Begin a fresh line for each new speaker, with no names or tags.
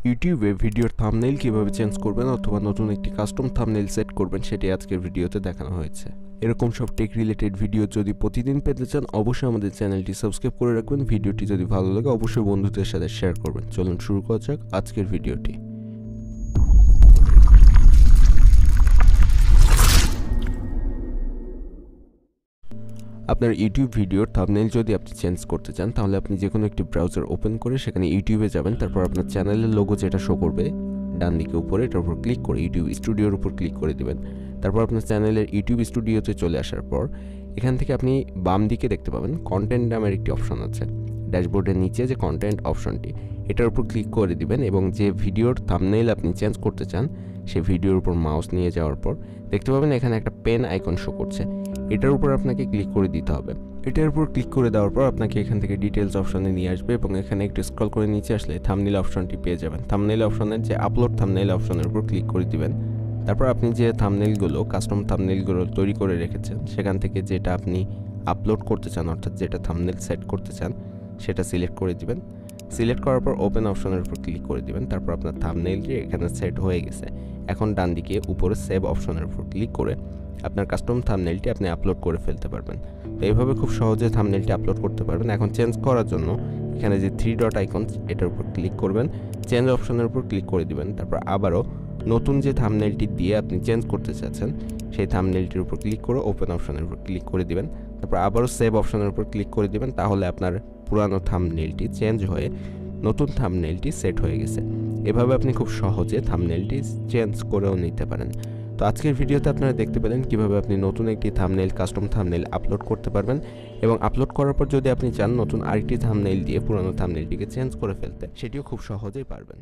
ইউটিউবে ভিডিওর থাম্বনেইল কিভাবে চেঞ্জ করবেন অথবা নতুন একটি কাস্টম থাম্বনেইল সেট করবেন সেটি আজকের ভিডিওতে দেখানো হয়েছে। এরকম সব টেক রিলেটেড ভিডিও যদি প্রতিদিন পেতে চান অবশ্যই আমাদের চ্যানেলটি সাবস্ক্রাইব করে রাখবেন। ভিডিওটি যদি ভালো লাগে অবশ্যই বন্ধুদের সাথে শেয়ার করবেন। চলুন শুরু করা যাক আজকের ভিডিওটি। আপনার ইউটিউব ভিডিওর থাম্বনেইল যদি আপনি চেঞ্জ করতে চান তাহলে আপনি যে কোনো একটি ব্রাউজার ওপেন করে সেখানে ইউটিউবে যাবেন। তারপর আপনার চ্যানেলের লোগো যেটা শো করবে ডান দিকে উপরে এটার উপর ক্লিক করে ইউটিউব স্টুডিওর উপর ক্লিক করে দিবেন। তারপর আপনার চ্যানেলের ইউটিউব স্টুডিওতে চলে আসার পর এখান থেকে আপনি বাম দিকে দেখতে পাবেন কন্টেন্ট নামের একটি অপশন আছে। ড্যাশবোর্ডের নিচে যে কন্টেন্ট অপশনটি এটার উপর ক্লিক করে দিবেন এবং যে ভিডিওর থাম্বনেইল আপনি চেঞ্জ করতে চান সেই ভিডিওর উপর মাউস নিয়ে যাওয়ার পর দেখতে পাবেন এখানে একটা পেন আইকন শো করছে। এটার উপর আপনাকে ক্লিক করে দিতে হবে। এটার উপর ক্লিক করে দেওয়ার পর আপনাকে এখান থেকে ডিটেলস অপশনে নিয়ে আসবে এবং এখানে একটু স্ক্রল করে নিচে আসলে থাম্বনেইল অপশনটি পেয়ে যাবেন। থাম্বনেইল অপশনের যে আপলোড থাম্বনেইল অপশনের উপর ক্লিক করে দিবেন। তারপর আপনি যে থাম্বনেইলগুলো কাস্টম থাম্বনেইলগুলো তৈরি করে রেখেছেন সেখান থেকে যেটা আপনি আপলোড করতে চান অর্থাৎ যেটা থাম্বনেইল সেট করতে চান সেটা সিলেক্ট করে দিবেন। সিলেক্ট করার পর ওপেন অপশনের উপর ক্লিক করে দিবেন। তারপর আপনার থাম্বনেইলটি এখানে সেট হয়ে গেছে। এখন ডান দিকে উপরে সেভ অপশনের উপর ক্লিক করে আপনার কাস্টম থাম্বনেইলটি আপনি আপলোড করে ফেলতে পারবেন। তো এইভাবে খুব সহজে থাম্বনেইলটি আপলোড করতে পারবেন। এখন চেঞ্জ করার জন্য এখানে যে 3 ডট আইকন এটার উপর ক্লিক করবেন, চেঞ্জ অপশনের উপর ক্লিক করে দিবেন। তারপর আবারও নতুন যে থাম্বনেইলটি দিয়ে আপনি চেঞ্জ করতে চাচ্ছেন সেই থাম্বনেইলটির উপর ক্লিক করে ওপেন অপশনের উপর ক্লিক করে দিবেন। তারপর আবারও সেভ অপশনের উপর ক্লিক করে দিবেন। তাহলে আপনার পুরানো থাম্বনেইলটি চেঞ্জ হয়ে নতুন থাম্বনেইলটি সেট হয়ে গেছে। এভাবে আপনি খুব সহজে থাম্বনেইলটি চেঞ্জ করেও নিতে পারেন। তো আজকের ভিডিওতে আপনারা দেখতে পেলেন কিভাবে আপনি নতুন একটি থাম্বনেইল কাস্টম থাম্বনেইল আপলোড করতে পারবেন এবং আপলোড করার পর যদি আপনি চান নতুন আরেকটি থাম্বনেইল দিয়ে পুরনো থাম্বনেইলটিকে চেঞ্জ করে ফেলতে সেটিও খুব সহজেই পারবেন।